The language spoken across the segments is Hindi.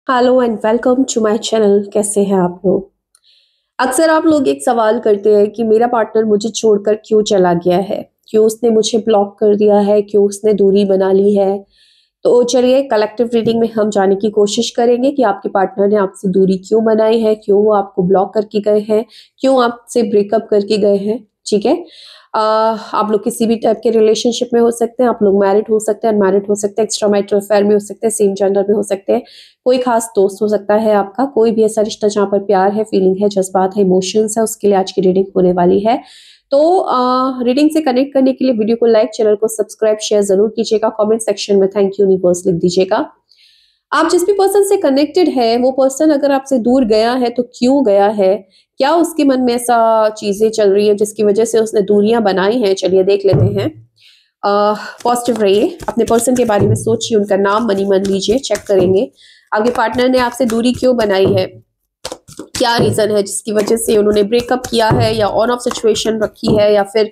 Hello and welcome to my channel. कैसे हैं आप लोग? अक्सर आप लोग एक सवाल करते हैं कि मेरा पार्टनर मुझे छोड़कर क्यों चला गया है, क्यों उसने मुझे ब्लॉक कर दिया है, क्यों उसने दूरी बना ली है। तो चलिए कलेक्टिव रीडिंग में हम जानने की कोशिश करेंगे कि आपके पार्टनर ने आपसे दूरी क्यों बनाई है, क्यों वो आपको ब्लॉक करके गए हैं, क्यों आपसे ब्रेकअप करके गए हैं। ठीक है। आप लोग किसी भी टाइप के रिलेशनशिप में हो सकते हैं, आप लोग मैरिड हो सकते हैं, अनमैरिड हो सकते हैं, एक्स्ट्रा मैरिटल अफेयर में हो सकते हैं, सेम जेंडर में हो सकते हैं, कोई खास दोस्त हो सकता है आपका, कोई भी ऐसा रिश्ता जहाँ पर प्यार है, फीलिंग है, जज्बात है, इमोशंस है, उसके लिए आज की रीडिंग होने वाली है। तो रीडिंग से कनेक्ट करने के लिए वीडियो को लाइक, चैनल को सब्सक्राइब, शेयर जरूर कीजिएगा। कमेंट सेक्शन में थैंक यू यूनिवर्स लिख दीजिएगा। आप जिस भी पर्सन से कनेक्टेड है वो पर्सन अगर आपसे दूर गया है तो क्यों गया है, क्या उसके मन में ऐसा चीजें चल रही है जिसकी वजह से उसने दूरियां बनाई हैं, चलिए देख लेते हैं। पॉजिटिव रहिए, अपने पर्सन के बारे में सोचिए, उनका नाम मनी मन लीजिए, चेक करेंगे आपके पार्टनर ने आपसे दूरी क्यों बनाई है, क्या रीजन है जिसकी वजह से उन्होंने ब्रेकअप किया है या ऑन ऑफ सिचुएशन रखी है या फिर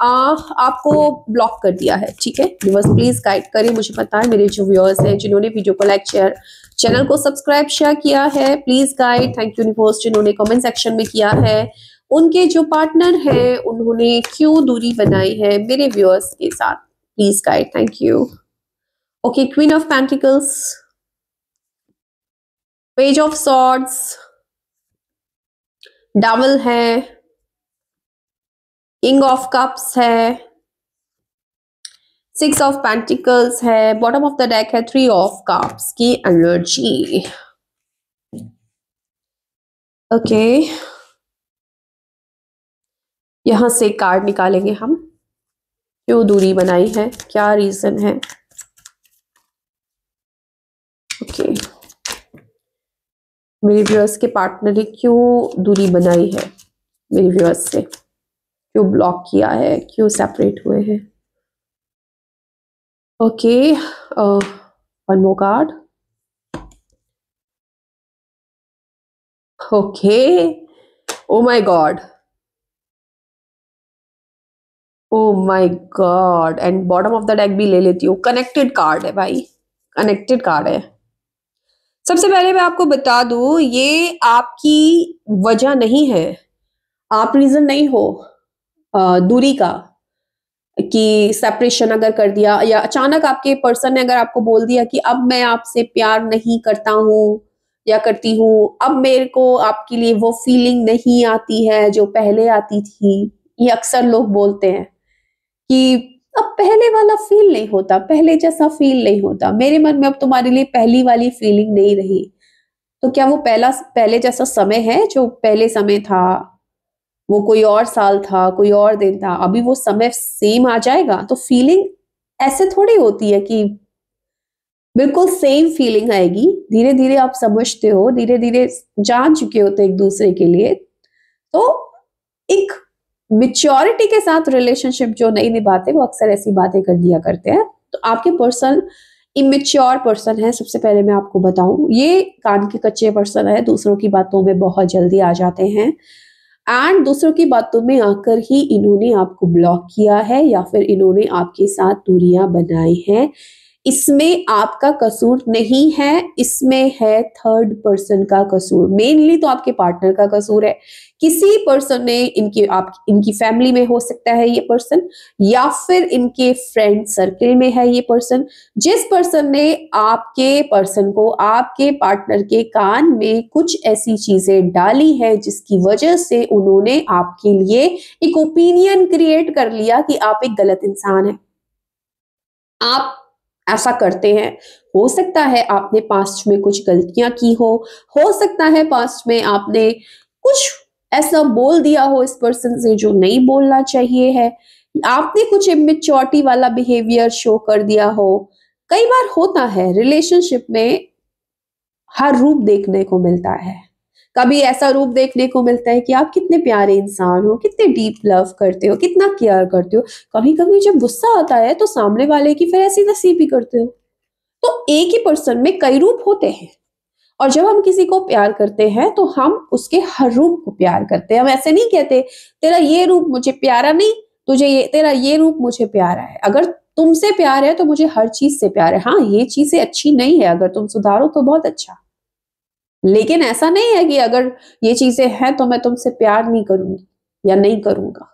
आपको ब्लॉक कर दिया है। ठीक है, व्यूअर्स प्लीज गाइड करें, मुझे पता है मेरे जो व्यूअर्स हैं जिन्होंने वीडियो को लाइक, शेयर, चैनल को सब्सक्राइब, शेयर किया है, please guide. Thank you universe जिन्होंने कमेंट सेक्शन में किया है, उनके जो पार्टनर है उन्होंने क्यों दूरी बनाई है मेरे व्यूअर्स के साथ, please guide. Thank you. Okay, queen of pentacles, page of swords, double है, किंग ऑफ कप्स है, सिक्स ऑफ पेंटिकल्स है, बॉटम ऑफ द डेक है थ्री ऑफ कप्स की एनर्जी। ओके, यहां से कार्ड निकालेंगे हम, क्यों दूरी बनाई है, क्या रीजन है। ओके, मेरे व्यूअर्स के पार्टनर ने क्यों दूरी बनाई है मेरे व्यूअर्स से, क्यों ब्लॉक किया है, क्यों सेपरेट हुए हैं। Okay, one more card. Okay, oh my God, oh my God, and bottom of the deck भी ले लेती हूँ। कनेक्टेड कार्ड है भाई, कनेक्टेड कार्ड है। सबसे पहले मैं आपको बता दूं ये आपकी वजह नहीं है, आप रीजन नहीं हो दूरी का, कि सेपरेशन अगर कर दिया या अचानक आपके पर्सन ने अगर आपको बोल दिया कि अब मैं आपसे प्यार नहीं करता हूँ या करती हूँ, अब मेरे को आपके लिए वो फीलिंग नहीं आती है जो पहले आती थी। ये अक्सर लोग बोलते हैं कि अब पहले वाला फील नहीं होता, पहले जैसा फील नहीं होता, मेरे मन में अब तुम्हारे लिए पहली वाली फीलिंग नहीं रही। तो क्या वो पहले जैसा समय है जो पहले समय था, वो कोई और साल था, कोई और दिन था, अभी वो समय सेम आ जाएगा? तो फीलिंग ऐसे थोड़ी होती है कि बिल्कुल सेम फीलिंग आएगी। धीरे धीरे आप समझते हो, धीरे धीरे जान चुके होते एक दूसरे के लिए, तो एक मिच्योरिटी के साथ रिलेशनशिप जो नहीं निभाते वो अक्सर ऐसी बातें कर दिया करते हैं। तो आपके पर्सन इमेच्योर पर्सन है, सबसे पहले मैं आपको बताऊं, ये कान के कच्चे पर्सन है, दूसरों की बातों में बहुत जल्दी आ जाते हैं एंड दूसरों की बातों में आकर ही इन्होंने आपको ब्लॉक किया है या फिर इन्होंने आपके साथ दूरियां बनाई हैं। इसमें आपका कसूर नहीं है, इसमें है थर्ड पर्सन का कसूर। मेनली तो आपके पार्टनर का कसूर है। किसी पर्सन ने इनकी फैमिली में हो सकता है ये पर्सन, या फिर इनके फ्रेंड सर्किल में है ये पर्सन, जिस पर्सन ने आपके पर्सन को, आपके पार्टनर के कान में कुछ ऐसी चीजें डाली है जिसकी वजह से उन्होंने आपके लिए एक ओपिनियन क्रिएट कर लिया कि आप एक गलत इंसान है, आप ऐसा करते हैं। हो सकता है आपने पास्ट में कुछ गलतियां की हो सकता है पास्ट में आपने कुछ ऐसा बोल दिया हो इस पर्सन से जो नहीं बोलना चाहिए है, आपने कुछ इमेच्योरिटी वाला बिहेवियर शो कर दिया हो। कई बार होता है रिलेशनशिप में हर रूप देखने को मिलता है। कभी ऐसा रूप देखने को मिलता है कि आप कितने प्यारे इंसान हो, कितने डीप लव करते हो, कितना केयर करते हो। कभी कभी जब गुस्सा आता है तो सामने वाले की फिर ऐसी तैसी भी करते हो। तो एक ही पर्सन में कई रूप होते हैं, और जब हम किसी को प्यार करते हैं तो हम उसके हर रूप को प्यार करते हैं। हम ऐसे नहीं कहते तेरा ये रूप मुझे प्यारा नहीं, तुझे ये तेरा ये रूप मुझे प्यारा है। अगर तुमसे प्यार है तो मुझे हर चीज से प्यार है। हाँ, ये चीजें अच्छी नहीं है, अगर तुम सुधारो तो बहुत अच्छा। लेकिन ऐसा नहीं है कि अगर ये चीजें हैं तो मैं तुमसे प्यार नहीं करूंगी या नहीं करूंगा।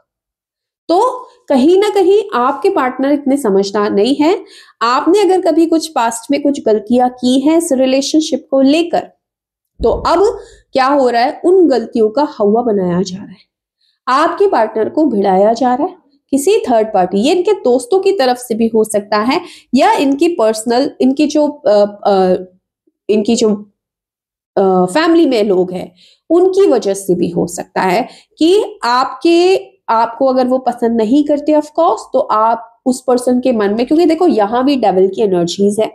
तो कहीं ना कहीं आपके पार्टनर इतने समझदार नहीं है। आपने अगर कभी कुछ पास्ट में कुछ गलतियां की हैं इस रिलेशनशिप को लेकर, तो अब क्या हो रहा है, उन गलतियों का हवा बनाया जा रहा है, आपके पार्टनर को भिड़ाया जा रहा है किसी थर्ड पार्टी, ये इनके दोस्तों की तरफ से भी हो सकता है, या इनकी पर्सनल, इनकी जो फैमिली में लोग हैं उनकी वजह से भी हो सकता है कि आपको अगर वो पसंद नहीं करते ऑफ कोर्स, तो आप उस पर्सन के मन में, क्योंकि देखो यहां भी डेविल की एनर्जीज है,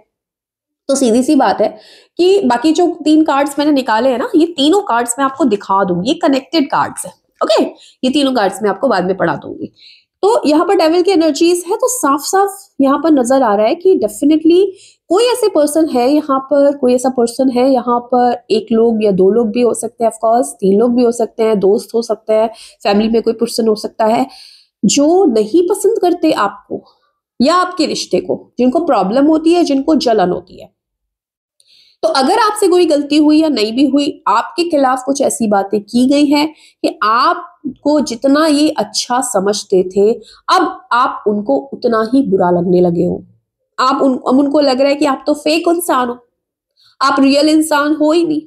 तो सीधी सी बात है कि बाकी जो 3 कार्ड्स मैंने निकाले हैं ना, ये तीनों कार्ड्स मैं आपको दिखा दूंगी, ये कनेक्टेड कार्ड्स है। ओके, ये तीनों कार्ड्स मैं आपको बाद में पढ़ा दूंगी। तो यहाँ पर डेविल की एनर्जीज है, तो साफ साफ यहाँ पर नजर आ रहा है कि डेफिनेटली कोई ऐसे पर्सन है यहाँ पर, कोई ऐसा पर्सन है यहाँ पर, 1 लोग या 2 लोग भी हो सकते हैं, ऑफकोर्स 3 लोग भी हो सकते हैं, दोस्त हो सकते हैं, फैमिली में कोई पर्सन हो सकता है जो नहीं पसंद करते आपको या आपके रिश्ते को, जिनको प्रॉब्लम होती है, जिनको जलन होती है। तो अगर आपसे कोई गलती हुई या नहीं भी हुई, आपके खिलाफ कुछ ऐसी बातें की गई हैं कि आपको जितना ये अच्छा समझते थे, अब आप उनको उतना ही बुरा लगने लगे हो। अब उनको लग रहा है कि आप तो फेक इंसान हो, आप रियल इंसान हो ही नहीं।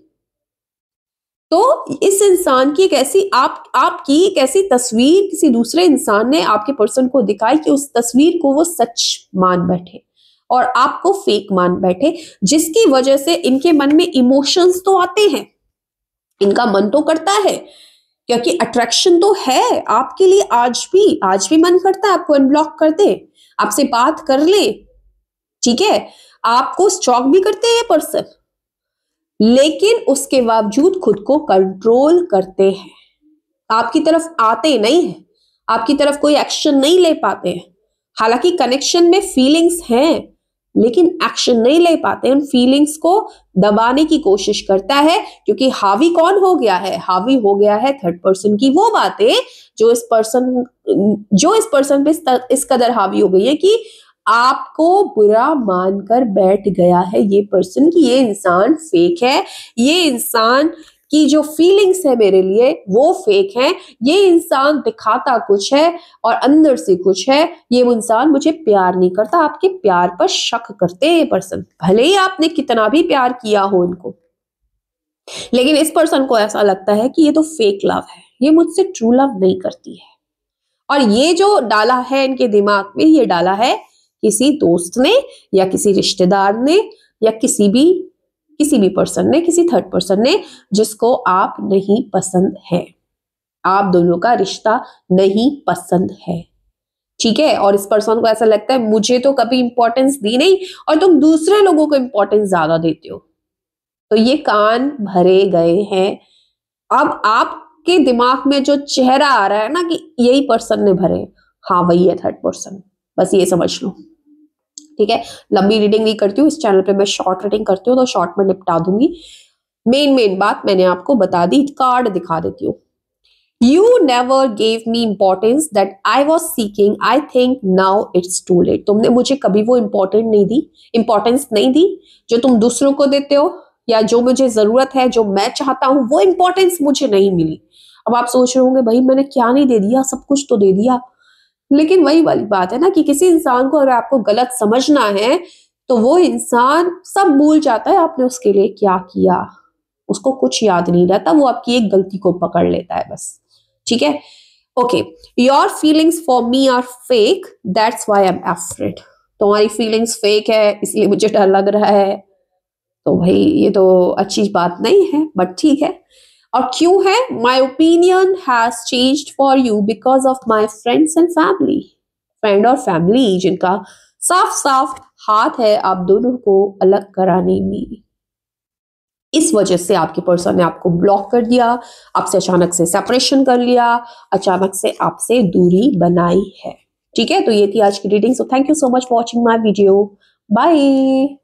तो इस इंसान की एक ऐसी आपकी एक ऐसी तस्वीर किसी दूसरे इंसान ने आपके पर्सन को दिखाई कि उस तस्वीर को वो सच मान बैठे और आपको फेक मान बैठे, जिसकी वजह से इनके मन में इमोशंस तो आते हैं, इनका मन तो करता है, क्योंकि अट्रैक्शन तो है आपके लिए, आज भी मन करता है आपको अनब्लॉक कर दे, आपसे बात कर ले, ठीक है, आपको स्टॉक भी करते हैं पर्सन, लेकिन उसके बावजूद खुद को कंट्रोल करते हैं, आपकी तरफ आते नहीं है, आपकी तरफ कोई एक्शन नहीं ले पाते हैं। हालांकि कनेक्शन में फीलिंग्स हैं, लेकिन एक्शन नहीं ले पाते, उन फीलिंग्स को दबाने की कोशिश करता है, क्योंकि हावी कौन हो गया है, हावी हो गया है थर्ड पर्सन की वो बातें जो इस पर्सन पे इस कदर हावी हो गई है कि आपको बुरा मानकर बैठ गया है ये पर्सन कि ये इंसान फेक है, ये इंसान की जो फीलिंग्स है मेरे लिए वो फेक है, ये इंसान दिखाता कुछ है और अंदर से कुछ है, ये इंसान मुझे प्यार नहीं करता। आपके प्यार पर शक करते हैं ये पर्सन, भले ही आपने कितना भी प्यार किया हो इनको, लेकिन इस पर्सन को ऐसा लगता है कि ये तो फेक लव है, ये मुझसे ट्रू लव नहीं करती है। और ये जो डाला है इनके दिमाग में, ये डाला है किसी दोस्त ने या किसी रिश्तेदार ने या किसी भी पर्सन ने, किसी थर्ड पर्सन ने, जिसको आप नहीं पसंद है, आप दोनों का रिश्ता नहीं पसंद है, ठीक है। और इस पर्सन को ऐसा लगता है मुझे तो कभी इंपॉर्टेंस दी नहीं और तुम दूसरे लोगों को इंपॉर्टेंस ज्यादा देते हो। तो ये कान भरे गए हैं। अब आपके दिमाग में जो चेहरा आ रहा है ना कि यही पर्सन ने भरे, हाँ वही है थर्ड पर्सन, बस ये समझ लो, ठीक है। लंबी रीडिंग नहीं करती हूँ इस चैनल पे, मैं शॉर्ट रीडिंग करती हूँ, तो शॉर्ट में निपटा दूंगी। मेन बात मैंने आपको बता दी, कार्ड दिखा देती हूँ। You never gave me importance that I was seeking. I think now it's too late. तुमने मुझे कभी वो इम्पोर्टेंस नहीं दी जो तुम दूसरों को देते हो, या जो मुझे जरूरत है, जो मैं चाहता हूं, वो इम्पोर्टेंस मुझे नहीं मिली। अब आप सोच रहे होंगे भाई मैंने क्या नहीं दे दिया, सब कुछ तो दे दिया। लेकिन वही वाली बात है ना कि किसी इंसान को अगर आपको गलत समझना है तो वो इंसान सब भूल जाता है आपने उसके लिए क्या किया, उसको कुछ याद नहीं रहता, वो आपकी एक गलती को पकड़ लेता है बस, ठीक है। Okay, your feelings for me are fake, that's why I am afraid. तुम्हारी फीलिंग्स फेक है इसलिए मुझे डर लग रहा है। तो भाई ये तो अच्छी बात नहीं है, बट ठीक है। और क्यों है? My opinion has changed for you because of my friends and family. Friend और फैमिली जिनका साफ साफ हाथ है आप दोनों को अलग कराने में, इस वजह से आपके पर्सन ने आपको ब्लॉक कर दिया, आपसे अचानक से सेपरेशन कर लिया, अचानक से आपसे दूरी बनाई है, ठीक है। तो ये थी आज की reading. So thank you so much for watching my video. Bye.